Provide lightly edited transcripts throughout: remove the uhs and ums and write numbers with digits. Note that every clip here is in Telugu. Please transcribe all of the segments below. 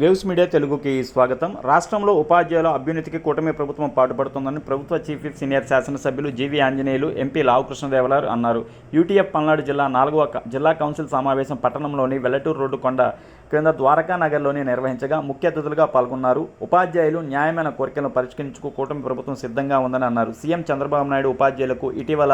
వేవ్స్ మీడియా తెలుగుకి స్వాగతం. రాష్ట్రంలో ఉపాధ్యాయుల అభ్యున్నతికి కూటమి ప్రభుత్వం పాటుపడుతుందని ప్రభుత్వ చీఫ్ విప్ సీనియర్ శాసనసభ్యులు జీవీ ఆంజనేయులు, ఎంపీ లావు కృష్ణదేవరాయలు అన్నారు. యూటీఎఫ్ పల్నాడు జిల్లా 4వ జిల్లా కౌన్సిల్ సమావేశం పట్టణంలోని వెల్లటూరు రోడ్డు కొండ క్రింద ద్వారకా నగర్లోని నిర్వహించగా ముఖ్య అతిథులుగా పాల్గొన్నారు. ఉపాధ్యాయులు న్యాయమైన కోరికలను పరిష్కరించుకు కూటమి ప్రభుత్వం సిద్ధంగా ఉందని అన్నారు. సీఎం చంద్రబాబు నాయుడు ఉపాధ్యాయులకు ఇటీవల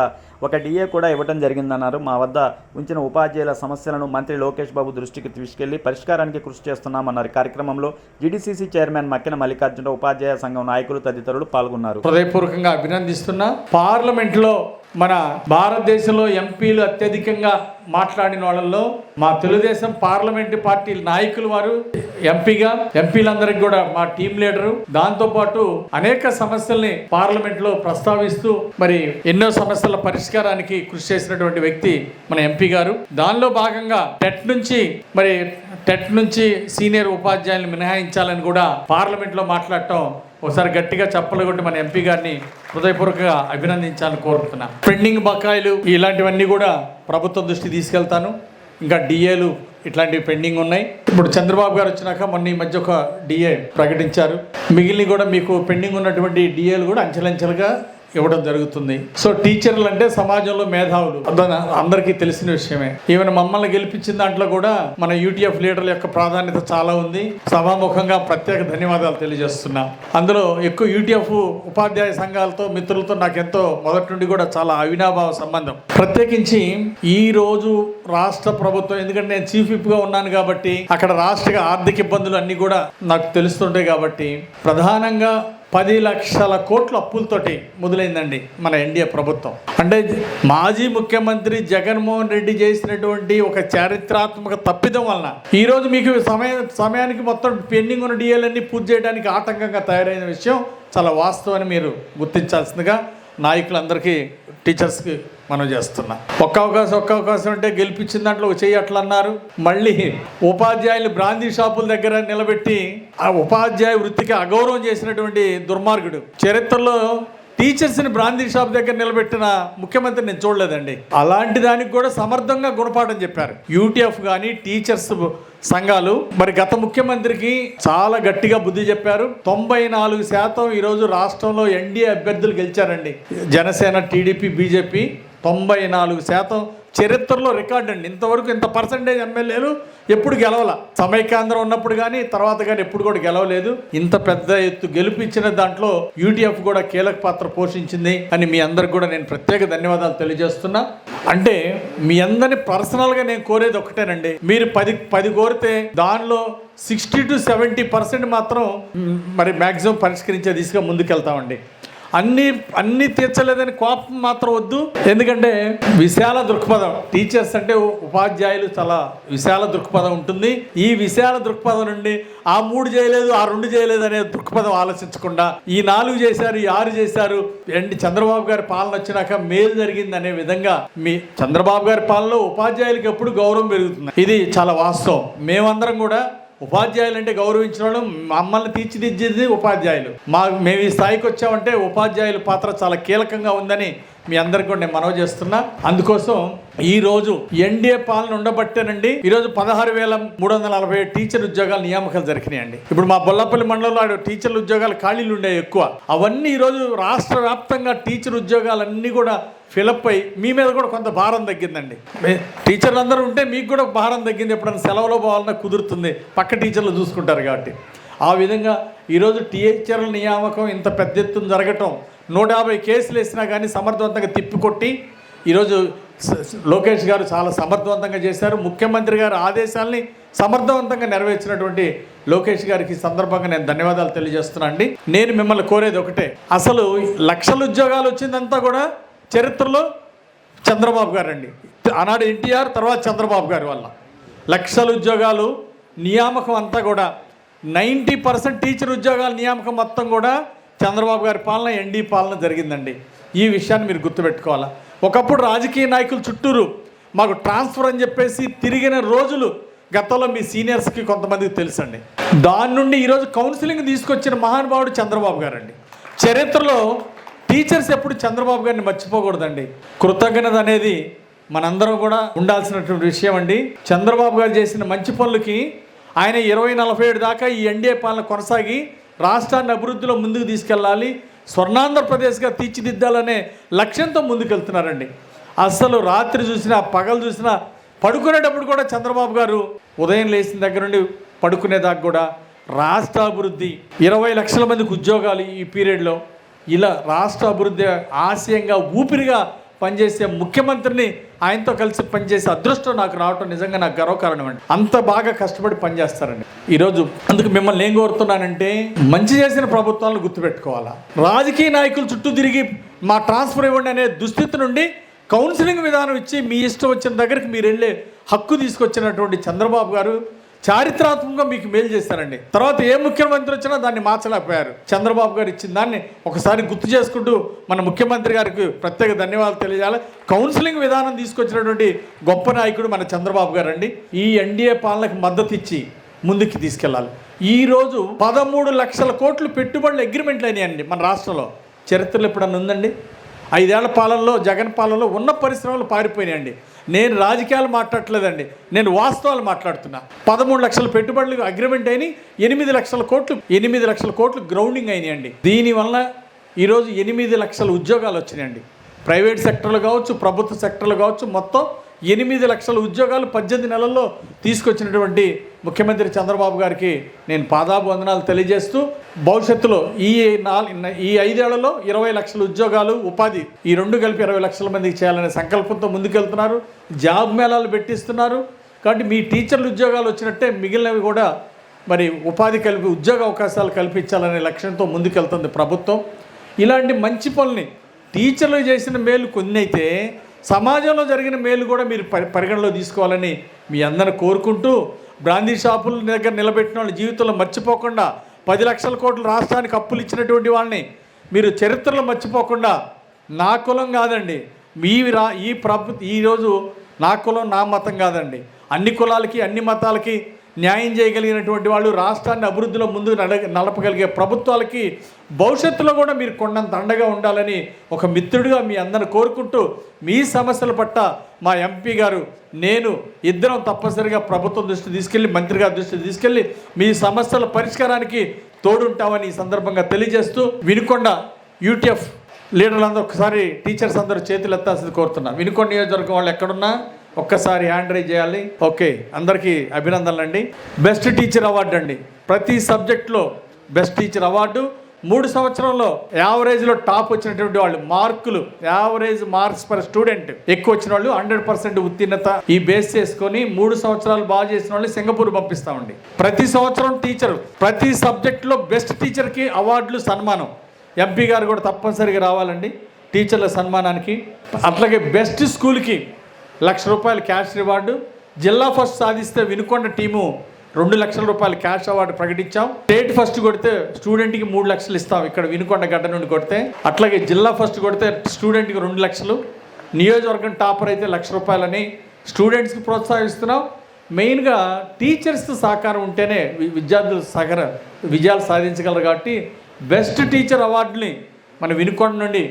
ఒక డిఏ కూడా ఇవ్వడం జరిగిందన్నారు. మా వద్ద ఉంచిన ఉపాధ్యాయుల సమస్యలను మంత్రి లోకేష్ బాబు దృష్టికి తీసుకెళ్లి పరిష్కారానికి కృషి చేస్తున్నామన్నారు. కార్యక్రమంలో జీడీసీసీ చైర్మన్ మక్కిన మల్లికార్జున, ఉపాధ్యాయ సంఘం నాయకులు తదితరులు పాల్గొన్నారు. హృదయపూర్వకంగా అభినందిస్తున్నా. పార్లమెంట్లో మన భారతదేశంలో ఎంపీలు అత్యధికంగా మాట్లాడిన వాళ్ళల్లో మా తెలుగుదేశం పార్లమెంటు పార్టీ నాయకులు వారు ఎంపీలందరికీ కూడా మా టీం లీడరు, దాంతోపాటు అనేక సమస్యల్ని పార్లమెంట్ లో ప్రస్తావిస్తూ మరి ఎన్నో సమస్యల పరిష్కారానికి కృషి చేసినటువంటి వ్యక్తి మన ఎంపీ గారు. దానిలో భాగంగా టెట్ నుంచి సీనియర్ ఉపాధ్యాయులను మినహాయించాలని కూడా పార్లమెంట్ లో మాట్లాడటం ఒకసారి గట్టిగా చప్పలు కొట్టి మన ఎంపీ గారిని హృదయపూర్వకంగా అభినందించాలని కోరుతున్నా. పెండింగ్ బకాయిలు ఇలాంటివన్నీ కూడా ప్రభుత్వం దృష్టి తీసుకెళ్తాను. ఇంకా డిఏలు ఇట్లాంటివి పెండింగ్ ఉన్నాయి. ఇప్పుడు చంద్రబాబు గారు వచ్చినాక మొన్న ఈ మధ్య ఒక డిఏ ప్రకటించారు. మిగిలిన కూడా మీకు పెండింగ్ ఉన్నటువంటి డిఏలు కూడా అంచెలంచెలుగా ఇవ్వడం జరుగుతుంది. సో టీచర్లు అంటే సమాజంలో మేధావులు, అందరికీ తెలిసిన విషయమే. ఈవెన్ మమ్మల్ని గెలిపించిన దాంట్లో కూడా మన యూటీఎఫ్ లీడర్ల యొక్క ప్రాధాన్యత చాలా ఉంది. సభాముఖంగా ప్రత్యేక ధన్యవాదాలు తెలియజేస్తున్నా. అందులో ఎక్కువ యూటీఎఫ్ ఉపాధ్యాయ సంఘాలతో మిత్రులతో నాకెంతో మొదటి నుండి కూడా చాలా అవినాభావ సంబంధం. ప్రత్యేకించి ఈ రోజు రాష్ట్ర ప్రభుత్వం, ఎందుకంటే నేను చీఫ్ విప్ గా ఉన్నాను కాబట్టి అక్కడ రాష్ట్ర ఆర్థిక ఇబ్బందులు అన్ని కూడా నాకు తెలుస్తుంటాయి కాబట్టి ప్రధానంగా 10 లక్షల కోట్ల అప్పులతోటి మొదలైందండి మన ఎన్డీఏ ప్రభుత్వం. అంటే మాజీ ముఖ్యమంత్రి జగన్మోహన్ రెడ్డి చేసినటువంటి ఒక చారిత్రాత్మక తప్పిదం వలన ఈరోజు మీకు సమయానికి మొత్తం పెండింగ్ ఉన్న డిఏలన్నీ పూర్తి చేయడానికి ఆటంకంగా తయారైన విషయం చాలా వాస్తవాన్ని మీరు గుర్తించాల్సిందిగా నాయకులందరికీ, టీచర్స్కి మనం చేస్తున్నా. ఒక్క అవకాశం అంటే గెలిపించిన దాంట్లో ఒక చెయ్యి అట్లా అన్నారు. మళ్ళీ ఉపాధ్యాయులు బ్రాందీ షాపుల దగ్గర నిలబెట్టి ఆ ఉపాధ్యాయ వృత్తికి అగౌరవం చేసినటువంటి దుర్మార్గుడు. చరిత్రలో టీచర్స్ని బ్రాందీ షాప్ దగ్గర నిలబెట్టిన ముఖ్యమంత్రి నేను చూడలేదండి. అలాంటి దానికి కూడా సమర్థంగా గుణపాఠం చెప్పారు యూటీఎఫ్ కానీ టీచర్స్ సంఘాలు. మరి గత ముఖ్యమంత్రికి చాలా గట్టిగా బుద్ధి చెప్పారు. 94% ఈరోజు రాష్ట్రంలో ఎన్డీఏ అభ్యర్థులు గెలిచారండి. జనసేన, టీడీపీ, బీజేపీ 94% చరిత్రలో రికార్డ్ అండి. ఇంతవరకు ఇంత పర్సంటేజ్ ఎమ్మెల్యేలు ఎప్పుడు గెలవాల, సమైక్యాంధ్రం ఉన్నప్పుడు కానీ తర్వాత కానీ ఎప్పుడు కూడా గెలవలేదు. ఇంత పెద్ద ఎత్తు గెలిపించిన దాంట్లో యూటీఎఫ్ కూడా కీలక పాత్ర పోషించింది అని మీ అందరికి కూడా నేను ప్రత్యేక ధన్యవాదాలు తెలియజేస్తున్నా. అంటే మీ అందరినీ పర్సనల్గా నేను కోరేది ఒకటేనండి, మీరు 10 కోరితే దానిలో 60 to 70% మాత్రం మరి మ్యాక్సిమం పరిష్కరించే దిశగా ముందుకెళ్తామండి. అన్నీ తీర్చలేదని కోపం మాత్రం వద్దు. ఎందుకంటే విశాల దృక్పథం, టీచర్స్ అంటే ఉపాధ్యాయులు చాలా విశాల దృక్పథం ఉంటుంది. ఈ విశాల దృక్పథం నుండి ఆ 3 చేయలేదు, ఆ 2 చేయలేదు అనే దృక్పథం ఆలోచించకుండా ఈ 4 చేశారు, ఈ 6 చేశారు, చంద్రబాబు గారి పాలన వచ్చినాక మేలు జరిగింది అనే విధంగా మీ చంద్రబాబు గారి పాలనలో ఉపాధ్యాయులకు ఎప్పుడు గౌరవం పెరుగుతుంది. ఇది చాలా వాస్తవం. మేమందరం కూడా ఉపాధ్యాయులు అంటే గౌరవించిన వాళ్ళు, మమ్మల్ని తీర్చిదిద్దేది ఉపాధ్యాయులు. మేము ఈ స్థాయికి వచ్చామంటే ఉపాధ్యాయుల పాత్ర చాలా కీలకంగా ఉందని మీ అందరికీ కూడా నేను మనవి చేస్తున్నా. అందుకోసం ఈరోజు ఎన్డీఏ పాలన ఉండబట్టేనండి ఈరోజు 16,340 టీచర్ ఉద్యోగాలు నియామకాలు జరిగినాయండి. ఇప్పుడు మా బొల్లపల్లి మండలంలో టీచర్ల ఉద్యోగాలు ఖాళీలు ఉండే ఎక్కువ. అవన్నీ ఈరోజు రాష్ట్ర వ్యాప్తంగా టీచర్ ఉద్యోగాలన్నీ కూడా ఫిలప్ అయ్యి మీ మీద కూడా కొంత భారం తగ్గిందండి. టీచర్లు అందరూ ఉంటే మీకు కూడా భారం తగ్గింది. ఎప్పుడైనా సెలవులో పోవాలన్నా కుదురుతుంది, పక్క టీచర్లు చూసుకుంటారు కాబట్టి. ఆ విధంగా ఈరోజు టీచర్ల నియామకం ఇంత పెద్ద ఎత్తున జరగటం, 150 కేసులు వేసినా కానీ సమర్థవంతంగా తిప్పికొట్టి ఈరోజు లోకేష్ గారు చాలా సమర్థవంతంగా చేశారు. ముఖ్యమంత్రి గారి ఆదేశాలని సమర్థవంతంగా నెరవేర్చినటువంటి లోకేష్ గారికి సందర్భంగా నేను ధన్యవాదాలు తెలియజేస్తున్నాను అండి. నేను మిమ్మల్ని కోరేది ఒకటే, అసలు లక్షల ఉద్యోగాలు వచ్చిందంతా కూడా చరిత్రలో చంద్రబాబు గారు అండి. ఆనాడు ఎన్టీఆర్, తర్వాత చంద్రబాబు గారి వల్ల లక్షల ఉద్యోగాలు నియామకం అంతా కూడా 90% టీచర్ ఉద్యోగాల నియామకం మొత్తం కూడా చంద్రబాబు గారి పాలన, ఎన్డీ పాలన జరిగిందండి. ఈ విషయాన్ని మీరు గుర్తుపెట్టుకోవాలా. ఒకప్పుడు రాజకీయ నాయకులు చుట్టూరు మాకు ట్రాన్స్ఫర్ అని చెప్పేసి తిరిగిన రోజులు గతంలో మీ సీనియర్స్కి కొంతమందికి తెలుసండి. దాని నుండి ఈరోజు కౌన్సిలింగ్ తీసుకొచ్చిన మహానుభావుడు చంద్రబాబు గారు అండి. చరిత్రలో టీచర్స్ ఎప్పుడు చంద్రబాబు గారిని మర్చిపోకూడదండి. కృతజ్ఞత అనేది మనందరం కూడా ఉండాల్సినటువంటి విషయం అండి. చంద్రబాబు గారు చేసిన మంచి పనులకి ఆయన 2047 దాకా ఈ ఎన్డీఏ పాలన కొనసాగి రాష్ట్రాన్ని అభివృద్ధిలో ముందుకు తీసుకెళ్ళాలి, స్వర్ణాంధ్రప్రదేశ్గా తీర్చిదిద్దాలనే లక్ష్యంతో ముందుకెళ్తున్నారండి. అసలు రాత్రి చూసినా పగలు చూసినా పడుకునేటప్పుడు కూడా చంద్రబాబు గారు ఉదయం లేచిన దగ్గర నుండి పడుకునేదాకా కూడా రాష్ట్ర అభివృద్ధి, 20 లక్షల మందికి ఉద్యోగాలు ఈ పీరియడ్లో, ఇలా రాష్ట్ర అభివృద్ధి ఆశయంగా ఊపిరిగా పనిచేసే ముఖ్యమంత్రిని ఆయనతో కలిసి పనిచేసే అదృష్టం నాకు రావటం నిజంగా నాకు గర్వకారణం అండి. అంత బాగా కష్టపడి పనిచేస్తారండి. ఈరోజు అందుకు మిమ్మల్ని ఏం కోరుతున్నానంటే, మంచి చేసిన ప్రభుత్వాలను గుర్తుపెట్టుకోవాలా. రాజకీయ నాయకులు చుట్టూ తిరిగి మా ట్రాన్స్ఫర్ ఇవ్వండి అనే దుస్థితి నుండి కౌన్సిలింగ్ విధానం ఇచ్చి మీ ఇష్టం వచ్చిన దగ్గరికి మీరు వెళ్ళే హక్కు తీసుకొచ్చినటువంటి చంద్రబాబు గారు చారిత్రాత్మకంగా మీకు మేలు చేశారండి. తర్వాత ఏ ముఖ్యమంత్రి వచ్చినా దాన్ని మార్చలేకపోయారు. చంద్రబాబు గారు ఇచ్చిన దాన్ని ఒకసారి గుర్తు చేసుకుంటూ మన ముఖ్యమంత్రి గారికి ప్రత్యేక ధన్యవాదాలు తెలియజేయాలి. కౌన్సిలింగ్ విధానం తీసుకొచ్చినటువంటి గొప్ప నాయకుడు మన చంద్రబాబు గారు అండి. ఈ ఎన్డీఏ పాలనకు మద్దతు ఇచ్చి ముందుకు తీసుకెళ్ళాలి. ఈరోజు 13 లక్షల కోట్లు పెట్టుబడులు అగ్రిమెంట్లు అయినాయండి మన రాష్ట్రంలో. చరిత్రలో ఎప్పుడన్నా ఉందండి? 5 ఏళ్ల పాలనలో, జగన్ పాలనలో ఉన్న పరిశ్రమలు పారిపోయినాయండి. నేను రాజకీయాలు మాట్లాడట్లేదండి, నేను వాస్తవాలు మాట్లాడుతున్నా. 13 లక్షల పెట్టుబడులు అగ్రిమెంట్ అయినాయి, 8 లక్షల కోట్లు గ్రౌండింగ్ అయినాయండి. దీనివల్ల ఈరోజు 8 లక్షల ఉద్యోగాలు వచ్చినాయండి. ప్రైవేట్ సెక్టర్లు కావచ్చు, ప్రభుత్వ సెక్టర్లు కావచ్చు, మొత్తం 8 లక్షల ఉద్యోగాలు 18 నెలల్లో తీసుకొచ్చినటువంటి ముఖ్యమంత్రి చంద్రబాబు గారికి నేను పాదాభివందనాలు తెలియజేస్తూ, భవిష్యత్తులో ఈ 5 ఏళ్లలో 20 లక్షల ఉద్యోగాలు, ఉపాధి, ఈ రెండు కలిపి 20 లక్షల మందికి చేయాలనే సంకల్పంతో ముందుకెళ్తున్నారు. జాబ్ మేళాలు పెట్టిస్తున్నారు. కాబట్టి మీ టీచర్లు ఉద్యోగాలు వచ్చినట్టే మిగిలినవి కూడా మరి ఉపాధి ఉద్యోగ అవకాశాలు కల్పించాలనే లక్ష్యంతో ముందుకెళ్తుంది ప్రభుత్వం. ఇలాంటి మంచి పనుల్ని, టీచర్లు చేసిన మేలు కొన్ని అయితే సమాజంలో జరిగిన మేలు కూడా మీరు పరిగణలో తీసుకోవాలని మీ అందరిని కోరుకుంటూ, బ్రాందీ షాపుల దగ్గర నిలబెట్టిన వాళ్ళ జీవితంలో మర్చిపోకుండా, 10 లక్షల కోట్లు రాష్ట్రానికి అప్పులు ఇచ్చినటువంటి వాళ్ళని మీరు చరిత్రలో మర్చిపోకుండా, నా కులం కాదండి ఈరోజు నా కులం నా మతం కాదండి, అన్ని కులాలకి అన్ని మతాలకి న్యాయం చేయగలిగినటువంటి వాళ్ళు, రాష్ట్రాన్ని అభివృద్ధిలో ముందు నడపగలిగే ప్రభుత్వాలకి భవిష్యత్తులో కూడా మీరు కొండంత అండగా ఉండాలని ఒక మిత్రుడిగా మీ అందరిని కోరుకుంటూ, మీ సమస్యల పట్ల మా ఎంపీ గారు నేను ఇద్దరం తప్పనిసరిగా ప్రభుత్వం దృష్టి తీసుకెళ్ళి, మంత్రి గారి దృష్టి తీసుకెళ్ళి మీ సమస్యల పరిష్కారానికి తోడుంటామని ఈ సందర్భంగా తెలియజేస్తూ, వినుకొండ యూటీఎఫ్ లీడర్లందరూ ఒకసారి టీచర్స్ అందరూ చేతులు ఎత్తాల్సింది కోరుతున్నా. వినుకొండ నియోజకవర్గం వాళ్ళు ఎక్కడున్నా ఒక్కసారి హ్యాండ్ రైజ్ చేయాలి. ఓకే, అందరికీ అభినందనలు అండి. బెస్ట్ టీచర్ అవార్డు అండి. ప్రతి సబ్జెక్ట్లో బెస్ట్ టీచర్ అవార్డు. 3 సంవత్సరంలో యావరేజ్లో టాప్ వచ్చినటువంటి వాళ్ళు, యావరేజ్ మార్క్స్ పర్ స్టూడెంట్ ఎక్కువ వచ్చిన వాళ్ళు 100% ఉత్తీర్ణత ఈ బేస్ చేసుకొని 3 సంవత్సరాలు బాగా చేసిన వాళ్ళు సింగపూర్ పంపిస్తామండి. ప్రతి సంవత్సరం టీచర్ ప్రతి సబ్జెక్టులో బెస్ట్ టీచర్కి అవార్డులు, సన్మానం. ఎంపీ గారు కూడా తప్పనిసరిగా రావాలండి టీచర్ల సన్మానానికి. అట్లాగే బెస్ట్ స్కూల్కి ₹1,00,000 క్యాష్ రివార్డు. జిల్లా ఫస్ట్ సాధిస్తే వినుకొండ టీము ₹2,00,000 క్యాష్ అవార్డు ప్రకటించాం. స్టేట్ ఫస్ట్ కొడితే స్టూడెంట్కి 3 లక్షలు ఇస్తాం ఇక్కడ వినుకొండ గడ్డ నుండి కొడితే. అట్లాగే జిల్లా ఫస్ట్ కొడితే స్టూడెంట్కి 2 లక్షలు, నియోజకవర్గం టాపర్ అయితే ₹1,00,000 అని స్టూడెంట్స్కి ప్రోత్సహిస్తున్నాం. మెయిన్గా టీచర్స్ సహకారం ఉంటేనే విద్యార్థులు విజయాలు సాధించగలరు. కాబట్టి బెస్ట్ టీచర్ అవార్డుని మన వినుకొండ నుండి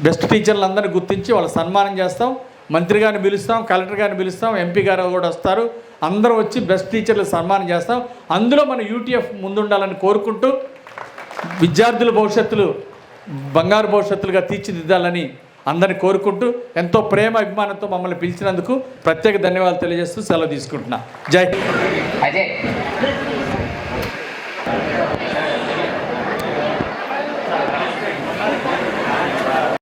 బెస్ట్ టీచర్లందరినీ గుర్తించి వాళ్ళ సన్మానం చేస్తాం. మంత్రి గారిని పిలుస్తాం, కలెక్టర్ గారిని పిలుస్తాం, ఎంపీ గారు కూడా వస్తారు. అందరూ వచ్చి బెస్ట్ టీచర్లు సన్మానం చేస్తాం. అందులో మన యూటీఎఫ్ ముందుండాలని కోరుకుంటూ, విద్యార్థుల భవిష్యత్తులు బంగారు భవిష్యత్తులుగా తీర్చిదిద్దాలని అందరిని కోరుకుంటూ, ఎంతో ప్రేమ అభిమానంతో మమ్మల్ని పిలిచినందుకు ప్రత్యేక ధన్యవాదాలు తెలియజేస్తూ సెలవు తీసుకుంటున్నా. జై హింద్.